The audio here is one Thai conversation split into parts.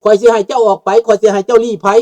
คอยสิให้เจ้าออกไปคอยสิให้เจ้าลี้ภัย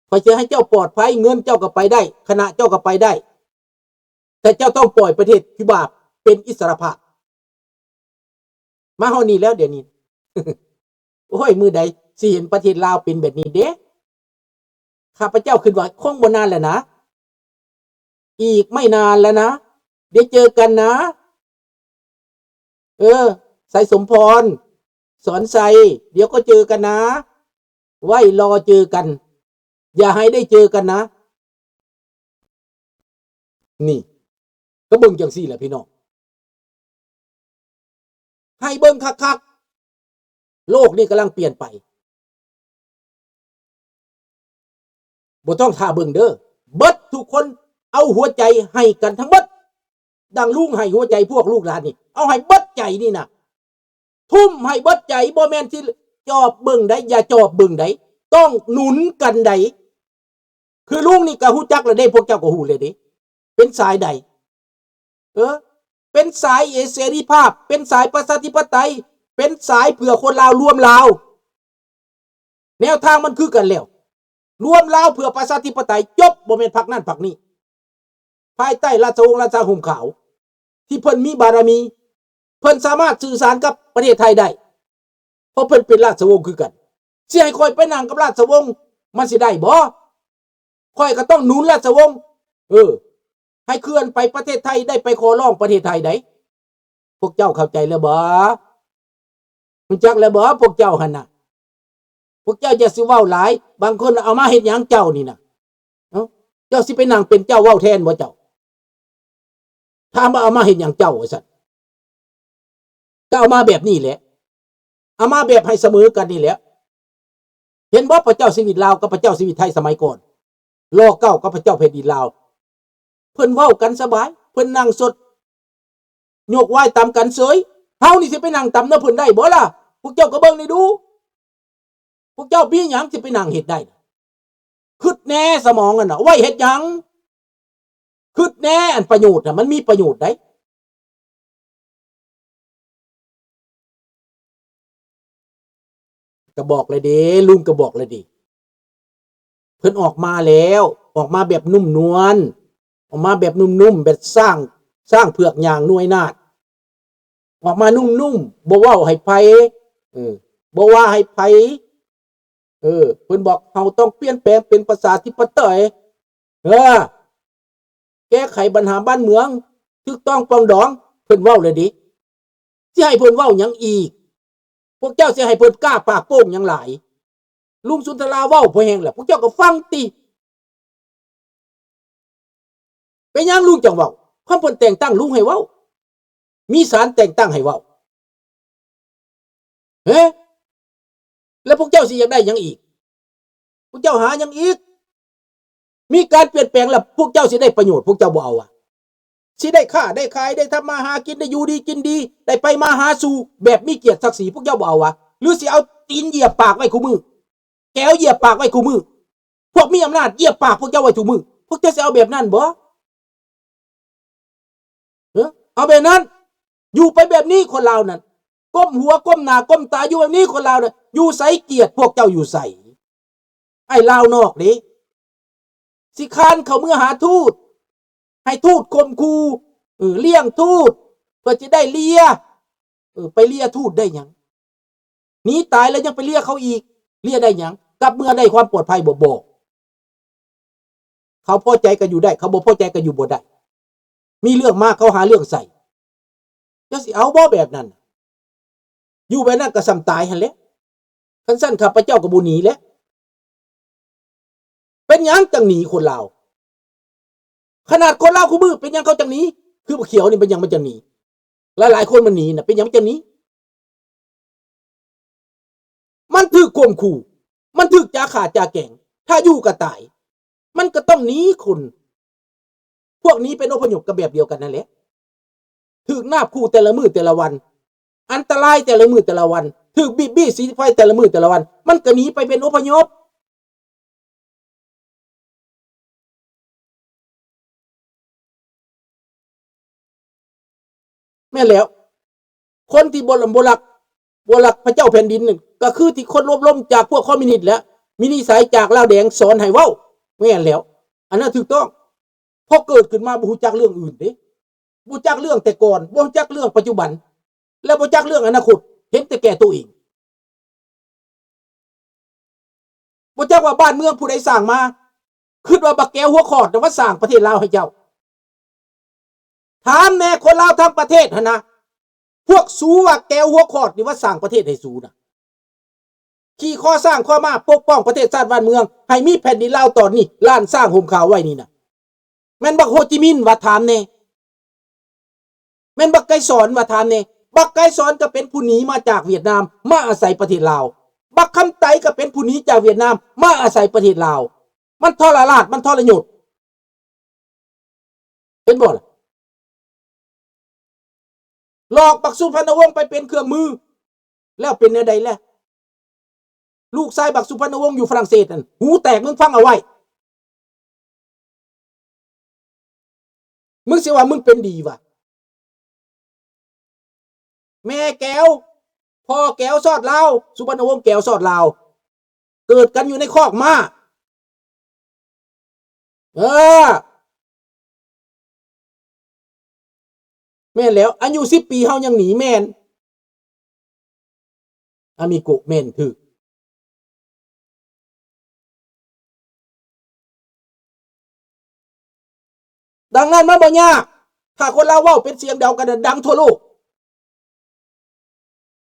คอยสิให้เจ้าปลอดภัยเงินเจ้าก็ไปได้คณะเจ้าก็ไปได้แต่เจ้าต้องปล่อยประเทศคิวบาเป็นอิสรภาพมาเฮานี่แล้วเดี๋ยวนี้ โอ้ยมือใดสิเห็นประเทศลาวเป็นแบบนี้เด้ข้าพเจ้าคิดว่าคงบ่นานแล้วนะอีกไม่นานแล้วนะเดี๋ยวเจอกันนะไสสมพรสอนไสเดี๋ยวก็เจอกันนะไว้รอเจอกันอย่าให้ได้เจอกันนะนี่ก็เบิ่งจังซี่แหละพี่น้องให้เบิ่งคักๆโลกนี่กำลังเปลี่ยนไปบ่ต้องท่าเบิ่งเด้อเบิดทุกคนเอาหัวใจให้กันทั้งเบิดดังลุงให้หัวใจพวกลูกหลานนี่เอาให้เบิดใจนี่นะทุ่มให้เบิดใจบ่แม่นที่จอบเบิ่งได้อย่าจอบเบิ่งได้ต้องหนุนกันได้คือลุงนี่ก็ฮู้จักแล้วเด้พวกเจ้าก็ฮู้เลยเด้เป็นสายใดเป็นสายเสรีภาพเป็นสายประชาธิปไตยเป็นสายเพื่อคนลาวรวมลาวแนวทางมันคือกันแล้วรวมลาวเพื่อประชาธิปไตยจบบ่แม่นพรรคนั่นพรรคนี้ภายใต้ราชวงศ์ราชาห่มขาวที่เพิ่นมีบารมีเพิ่นสามารถสื่อสารกับประเทศไทยได้เพราะเพิ่นเป็นราชวงศ์คือกันสิให้ค่อยไปนั่งกับราชวงศ์มันสิได้บ่ค่อยก็ต้องหนุนราชวงศ์ให้เคลื่อนไปประเทศไทยได้ไปขอร้องประเทศไทยได้พวกเจ้าเข้าใจแล้วบ่รู้จักแล้วบ่พวกเจ้าหั่นน่ะพวกเจ้าจะสิเว้าหลายบางคนเอามาเฮ็ดหยังเจ้านี่น่ะเจ้าสิไปนั่งเป็นเจ้าเว้าแทนบ่เจ้าถามว่าเอามาเฮ็ดหยังเจ้าว่าซั่นก็เอามาแบบนี้แหละเอามาแบบให้เสมอกันนี่แหละเห็นบ่พระเจ้าชีวิตลาวกับพระเจ้าชีวิตไทยสมัยก่อนรอ9กับพระเจ้าแผ่นดินลาวเพิ่นเว้ากันสบายเพิ่นนั่งสดยกไหว้ตามกันเสยเฮานี่สิไปนั่งตามนำเพิ่นได้บ่ล่ะพวกเจ้าก็เบิ่งนี่ดูพวกเจ้ามีหยังสิไปนั่งเฮ็ดได้คิดแน่สมองนั่นน่ะไว้เฮ็ดหยังคิดแน่อันประโยชน์น่ะมันมีประโยชน์ได้ก็บอกเลยเด้ลุงก็บอกเลยดิเพิ่นออกมาแล้วออกมาแบบนุ่มนวลออกมาแบบนุ่มๆแบบสร้างเผือกย่างหน่วยนาฏออกมานุ่มๆบ่เว้าให้ไผบ่ว่าให้ไผเพิ่นบอกเฮาต้องเปลี่ยนแปลงเป็นประชาธิปไตยแก้ไขปัญหาบ้านเมืองถูกต้องปรองดองเพิ่นเว้าเลยดิสิให้เพิ่นเว้าหยังอีกพวกเจ้าสิให้เพิ่นกล้าปากโป้งหยังหลายลุงสุนทราเว้าพอแห้งแล้วพวกเจ้าก็ฟังติเป็นหยังลุงจังเว้าเพิ่นแต่งตั้งลุงให้เว้ามีศาลแต่งตั้งให้เว้าแล้วพวกเจ้าสิอยากได้หยังอีกพวกเจ้าหาหยังอีกมีการเปลี่ยนแปลงแล้วพวกเจ้าสิได้ประโยชน์พวกเจ้าบ่เอาสิได้ค้าได้ขายได้ทำมาหากินได้อยู่ดีกินดีได้ไปมาหาสู่แบบมีเกียรติศักดิ์ศรีพวกเจ้าบ่เอาหรือสิเอาตีนเหยียบปากไว้คู่มือแก้วเหยียบปากไว้คู่มือพวกมีอำนาจเหยียบปากพวกเจ้าไว้คู่มือพวกเจ้าสิเอาแบบนั้นบ่เอาแบบนั้นอยู่ไปแบบนี้คนลาวนั่นก้มหัวก้มหน้าก้มตาอยู่แบบนี้คนลาวน่ะอยู่ไสเกียรติพวกเจ้าอยู่ไสไอ้ลาวนอกเด้สิคานเข้าเมื่อหาทูตให้ทูตข่มขู่เลี้ยงทูตเพื่อจะได้เลียไปเลียทูตได้หยังหนีตายแล้วยังไปเลียเขาอีกเลียได้หยังกลับเมื่อได้ความปลอดภัยบ่เขาพอใจกันอยู่ได้เขาบ่พอใจกันอยู่บ่ได้มีเรื่องมากเขาหาเรื่องใส่จะสิเอาบ่แบบนั้นอยู่แบบนั้นก็ซ้ำตายหั่นแหละคันซั่นข้าพเจ้าก็บ่หนีแหละเป็นหยังจังหนีคนลาวขนาดคนลาวคู่มือเป็นหยังเขาจังหนีคือบ่เขียวนี่เป็นหยังมันจังหนีหลายๆคนมันหนีน่ะเป็นหยังมันจังหนีมันถูกข่มขู่มันถูกจาขาจาแก่งถ้าอยู่ก็ตายมันก็ต้องหนีคนพวกนี้เป็นอพยพกันแบบเดียวกันนั่นแหละถูกนาบคู่แต่ละมื้อแต่ละวันอันตรายแต่ละมื้อแต่ละวันถูกบี้สีไฟแต่ละมื้อแต่ละวันมันก็หนีไปเป็นอพยพแม่แล้วคนที่บ่รักพระเจ้าแผ่นดินนึง ก็คือที่คนรบล้มจากพวกคอมมิวนิสต์แล้วมีนิสัยจากลาวแดงสอนให้เว้าแม่นแล้วอันนั้นถูกต้องพอเกิดขึ้นมาบ่ฮู้จักเรื่องอื่นเด้บ่ฮู้จักเรื่องแต่ก่อนบ่ฮู้จักเรื่องปัจจุบันแล้วบ่ฮู้จักเรื่องอนาคตเห็นแต่แก่ตัวเองบ่จักว่าบ้านเมืองผู้ใดสร้างมาคิดว่าบักแก้วหัวขอดว่าสร้างประเทศลาวให้เจ้าถามแน่คนลาวทั้งประเทศหั่นนะพวกสูว่าแก้วหัวขอดนี่ว่าสร้างประเทศให้สูน่ะขี่ข้อสร้างข้อมาปกป้องประเทศชาติบ้านเมืองให้มีแผ่นดินลาวตอนนี้ล้านสร้างห่มขาวไว้นี่น่ะแม่นบักโฮจิมินห์ว่าถามแน่แม่นบักไกสอนว่าถามแน่บักไกสอนก็เป็นผู้หนีมาจากเวียดนามมาอาศัยประเทศลาวบักคำไตก็เป็นผู้หนีจากเวียดนามมาอาศัยประเทศลาวมันทรราชมันทรยศเป็นบ่ล่ะหลอกบักสุพรรณวงศ์ไปเป็นเครื่องมือแล้วเป็นแนวใดแล้วลูกชายบักสุพรรณวงศ์อยู่ฝรั่งเศสนั่นหูแตกมึงฟังเอาไว้มึงสิว่ามึงเป็นดีวะแม่แก้วพ่อแก้วสอดลาวสุพรรณวงศ์แก้วสอดลาวเกิดกันอยู่ในคอกม้าแม่นแล้วอายุ10 ปีเฮายังหนีแม่นอามิโกะแม่นถือดังนั้นมันบ่ยากถ้าคนลาวเว้าเป็นเสียงเดียวกันดังทั่วโลก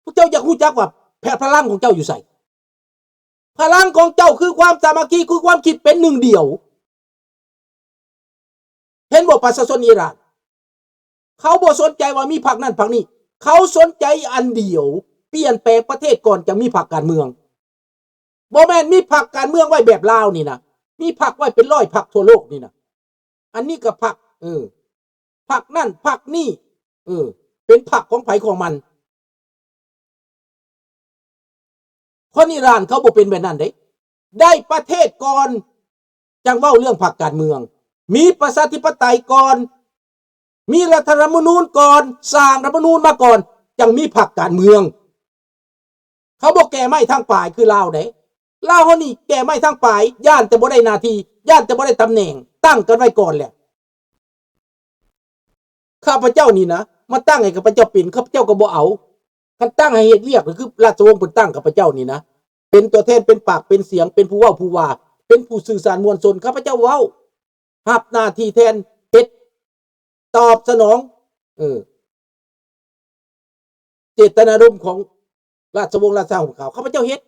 พวกเจ้าอยากรู้จักว่าแผ่พลังของเจ้าอยู่ไสพลังของเจ้าคือความสามัคคีคือความคิดเป็นหนึ่งเดียวเห็นบ่ประชาชนอิหร่านเขาบ่สนใจว่ามีพรรคนั้นพรรคนี้เขาสนใจอันเดียวเปลี่ยนแปลงประเทศก่อนจะมีพรรคการเมืองบ่แม่นมีพรรคการเมืองไว้แบบลาวนี่นะมีพรรคไว้เป็น100 พรรคทั่วโลกนี่นะอันนี้ก็พรรคพรรคนั่นพรรคนี่เป็นพรรคของไผของมันคนอิหร่านเขาบ่เป็นแบบนั้นเด้ได้ประเทศก่อนจังเว้าเรื่องพรรคการเมืองมีประชาธิปไตยก่อนมีรัฐธรรมนูญก่อนสร้างรัฐธรรมนูญมาก่อนจังมีพรรคการเมืองเขาบอกแก้ไม่ทางป่ายคือลาวเด้ลาวเฮานี่แก้ไม่ทางป่ายย่านแต่บ่ได้หน้าที่ย่านแต่บ่ได้ตำแหน่งตั้งกันไว้ก่อนแหละข้าพเจ้านี่นะมาตั้งให้ข้าพเจ้าเป็นข้าพเจ้าก็บ่เอาคันตั้งให้เฮ็ดเรียกคือราชวงศ์เพิ่นตั้งข้าพเจ้านี่นะเป็นตัวแทนเป็นปากเป็นเสียงเป็นผู้เว้าผู้ว่าเป็นผู้สื่อสารมวลชนข้าพเจ้าเว้ารับหน้าที่แทนเฮ็ดตอบสนองเจตนารมณ์ของราชวงศ์ราชสร้างของเขาข้าพเจ้าเฮ็ด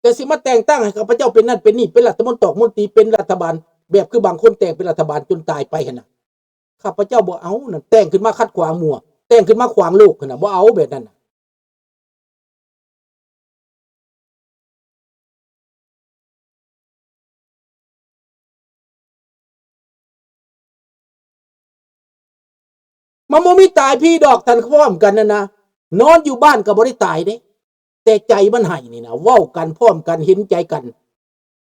แต่สิมาแต่งตั้งให้ข้าพเจ้าเป็นนั่นเป็นนี่เป็นรัฐมนตรีเป็นรัฐบาลแบบคือบางคนแต่งเป็นรัฐบาลจนตายไปหั่นน่ะข้าพเจ้าบ่เอานั่นแต่งขึ้นมาขัดขวางมั่วแต่งขึ้นมาขวางโลกหั่นน่ะบ่เอาแบบนั้นน่ะมันบ่มีตายพี่ดอกท่านพร้อมกันนะนอนอยู่บ้านก็บ่ได้ตายเด้แต่ใจมันให้นี่นะเว้ากันพร้อมกันเห็นใจกัน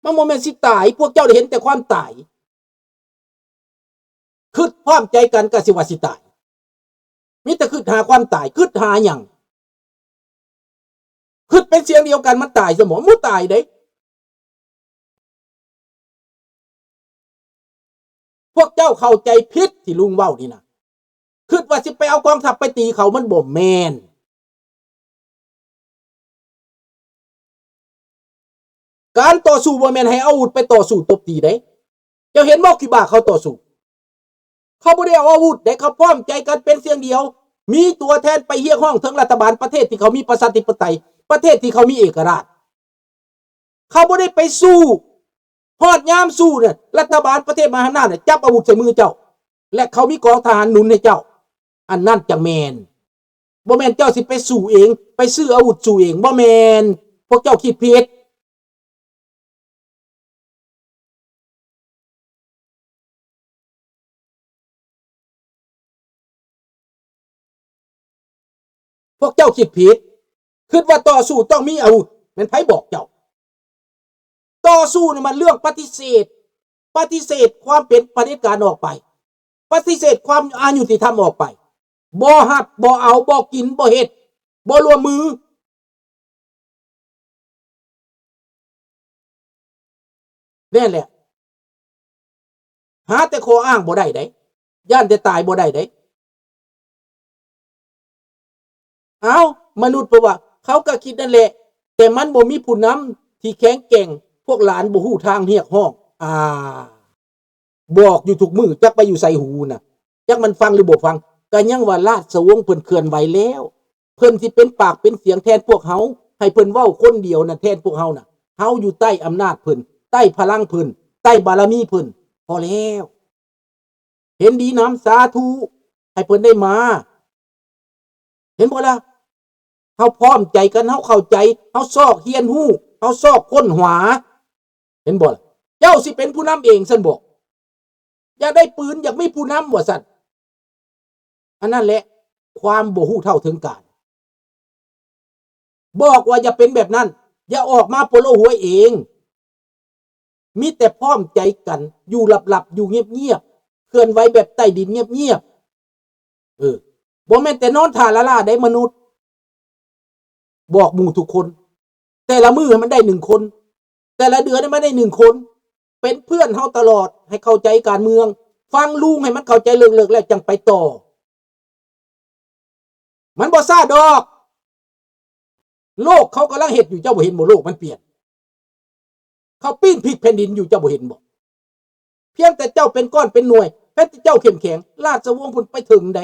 มันบ่แม่นสิตายพวกเจ้าได้เห็นแต่ความตายคิดพร้อมใจกันก็สิว่าสิตายมีแต่คิดหาความตายคิดหาหยังคิดเป็นเสียงเดียวกันมันตายซะหมอบ่ตายเด้พวกเจ้าเข้าใจผิดที่ลุงเว้านี่นะคิดว่าสิไปเอากองทัพไปตีเขามันบ่แม่นการต่อสู้บ่แม่นให้เอาอาวุธไปต่อสู้ตบตีเด้เจ้าเห็นบ่คิวบาเขาต่อสู้เขาบ่ได้เอาอาวุธเด้เขาพร้อมใจกันเป็นเสียงเดียวมีตัวแทนไปเรียกร้องถึงรัฐบาลประเทศที่เขามีประชาธิปไตยประเทศที่เขามีเอกราชเขาบ่ได้ไปสู้ฮอดยามสู้เนี่ยรัฐบาลประเทศมหาอำนาจเนี่ยจับอาวุธใส่มือเจ้าและเขามีกองทหารหนุนให้เจ้าอันนั้นจังแม่นบ่แม่นเจ้าสิไปสู้เองไปซื้ออาวุธสู้เองบ่แม่นพวกเจ้าคิดผิดพวกเจ้าคิดผิดคิดว่าต่อสู้ต้องมีอาวุธแม่นไผบอกเจ้าต่อสู้นี่มันเรื่องปฏิเสธความเป็นเผด็จการออกไปปฏิเสธความอายุติธรรมออกไป บ่ฮับบ่เอาบ่กินบ่เฮ็ดบ่ร่วมมือนั่นแหละหาแต่ข้ออ้างบ่ได้เด้ย่านแต่ตายบ่ได้เด้เอามนุษย์เพราะว่าเขาก็คิดนั่นแหละแต่มันบ่มีผู้นำที่แข็งแกร่งพวกหลานบ่ฮู้ทางเรียกร้องบอกอยู่ทุกมือจักไปอยู่ใส่หูน่ะจักมันฟังหรือบ่ฟังก็ยังว่าราชวงศ์เพิ่นเคลื่อนไหวแล้วเพิ่นสิเป็นปากเป็นเสียงแทนพวกเฮาให้เพิ่นเว้าคนเดียวน่ะแทนพวกเฮาน่ะเฮาอยู่ใต้อำนาจเพิ่นใต้พลังเพิ่นใต้บารมีเพิ่นพอแล้วเห็นดีน้ำสาธุให้เพิ่นได้มาเห็นบ่ล่ะเฮาพร้อมใจกันเฮาเข้าใจเฮาซอกเฮียนฮู้เฮาซอกค้นหาเห็นบ่ล่ะเจ้าสิเป็นผู้นำเองซั่นบ่อยากได้ปืนอยากมีผู้นำว่าซั่นอันนั้นแหละความบ่ฮู้เท่าถึงการบอกว่าอย่าเป็นแบบนั้นอย่าออกมาโปโลหัวเองมีแต่พร้อมใจกันอยู่หลับๆอยู่เงียบๆเคลื่อนไหวแบบใต้ดินเงียบๆบ่แม่นแต่นอนท่าละล่าได้มนุษย์บอกหมู่ทุกคนแต่ละมื้อให้มันได้1คนแต่ละเดือนให้มันได้1คนเป็นเพื่อนเฮาตลอดให้เข้าใจการเมืองฟังลุงให้มันเข้าใจเลิกๆแล้วจังไปต่อมันบ่ซ่าดอกโลกเขากำลังเฮ็ดอยู่เจ้าบ่เห็นบ่โลกมันเปลี่ยนเขาปีนพลิกแผ่นดินอยู่เจ้าบ่เห็นบ่เพียงแต่เจ้าเป็นก้อนเป็นหน่วยเพียงแต่เจ้าเข้มแข็งราชวงศ์เพิ่นไปถึงได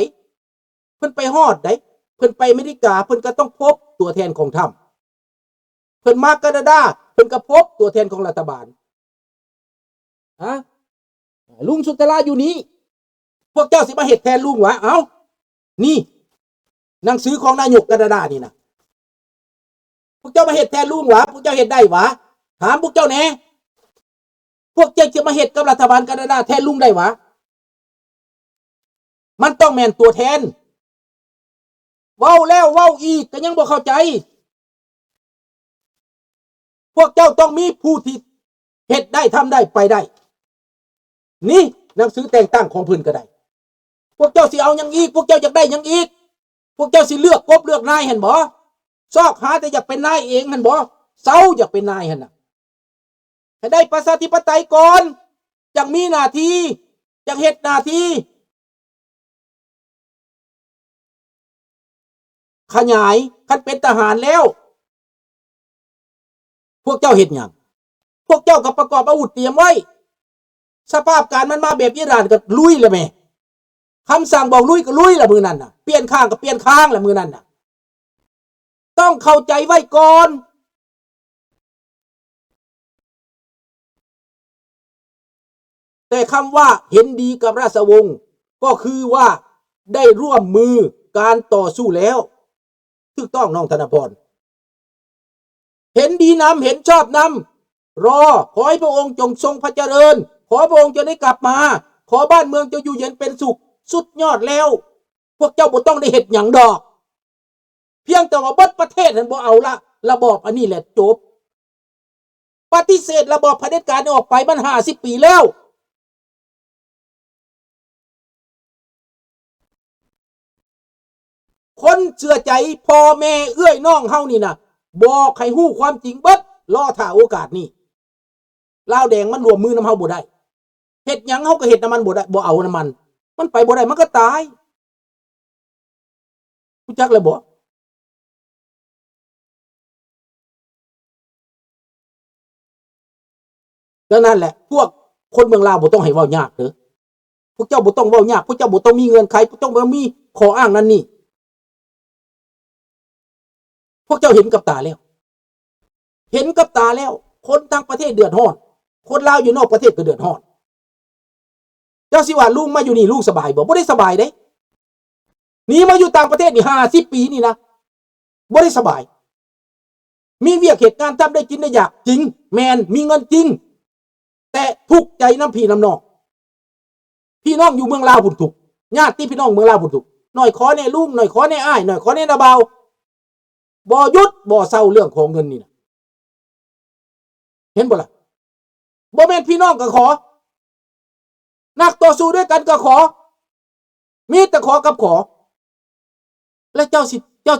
เพิ่นไปฮอดไดเพิ่นไปอเมริกาเพิ่นก็ต้องพบตัวแทนของธรรมเพิ่นมาแคนาดาเพิ่นก็พบตัวแทนของรัฐบาลลุงสุตราอยู่นี้พวกเจ้าสิมาเฮ็ดแทนลุงวะเอ้านี่หนังสือของนายกแคนาดานี่นะพวกเจ้ามาเฮ็ดแทนลุงวะพวกเจ้าเฮ็ดได้วะถามพวกเจ้าแหน่พวกเจ้าจะมาเฮ็ดกับรัฐบาลแคนาดาแทนลุงได้วะมันต้องแม่นตัวแทนเว้าแล้วเว้าอีกก็ยังบ่เข้าใจพวกเจ้าต้องมีผู้ที่เฮ็ดได้ทำได้ไปได้นี่หนังสือแต่งตั้งของเพิ่นก็ได้พวกเจ้าสิเอาหยังอีกพวกเจ้าอยากได้หยังอีกพวกเจ้าสิเลือกกบเลือกนายหั่นบ่ซอกหาแต่อยากเป็นนายเองหั่นบ่เซาอยากเป็นนายหั่นน่ะให้ได้ประชาธิปไตยก่อนจังมีหน้าที่จังเฮ็ดหน้าที่ขยายคันเป็นทหารแล้วพวกเจ้าเฮ็ดหยังพวกเจ้าก็ประกอบอาวุธเตรียมไว้สภาพการมันมาแบบอิหร่านก็ลุยแล้วแม่คำสั่งบอกลุยก็ลุยละมือนั่นน่ะเปลี่ยนข้างก็เปลี่ยนข้างละมือนั่นน่ะต้องเข้าใจไว้ก่อนแต่คำว่าเห็นดีกับราชวงศ์ก็คือว่าได้ร่วมมือการต่อสู้แล้วถูกต้องน้องธนพรเห็นดีนำเห็นชอบนำรอขอให้พระองค์จงทรงพระเจริญขอพระองค์จะได้กลับมาขอบ้านเมืองจะอยู่เย็นเป็นสุขสุดยอดแล้วพวกเจ้าบ่ต้องได้เฮ็ดหยังดอกเพียงแต่ว่าเบิดประเทศนั้นบ่เอาละระบอบอันนี้แหละจบปฏิเสธระบอบเผด็จการออกไปมัน50 ปีแล้วคนเชื่อใจพ่อแม่เอื้อยน้องเฮานี่นะบอกให้ฮู้ความจริงเบิดรอท่าโอกาสนี้ลาวแดงมันรวมมือน้ำเฮาบ่ได้เฮ็ดหยังเฮาก็เฮ็ดน้ำมันบ่ได้บ่เอาน้ำมันไปบ่ได้มันก็ตายรู้จักแล้วบ่ก็นั่นแหละพวกคนเมืองลาวบ่ต้องให้เว้ายากเด้อพวกเจ้าบ่ต้องเว้ายากพวกเจ้าบ่ต้องมีเงื่อนไขพวกเจ้าบ่มีข้ออ้างนั่นนี่พวกเจ้าเห็นกับตาแล้วเห็นกับตาแล้วคนทั้งประเทศเดือดร้อนคนลาวอยู่นอกประเทศก็เดือดร้อนเจ้าสิว่าลุงมาอยู่นี่ลุงสบายบ่ได้สบายเด้หนีมาอยู่ต่างประเทศนี่50 ปีนี่นะบ่ได้สบายมีเวียกเหตุการณ์ทำได้กินได้อยากจริงแมนมีเงินจริงแต่ทุกใจน้ำพี่น้ำน้องพี่น้องอยู่เมืองลาวพุ่นทุกญาติพี่น้องเมืองลาวพุ่นทุกหน่อยขอแน่ลุงหน่อยขอแน่อ้ายหน่อยขอแน่นาเบาบ่หยุดบ่เศร้าเรื่องของเงินนี่นะเห็นบ่ล่ะบ่แม่นพี่น้องก็ขอนักต่อสู้ด้วยกันก็ขอมีแต่ขอกับขอ แล้วเจ้าสิอยาก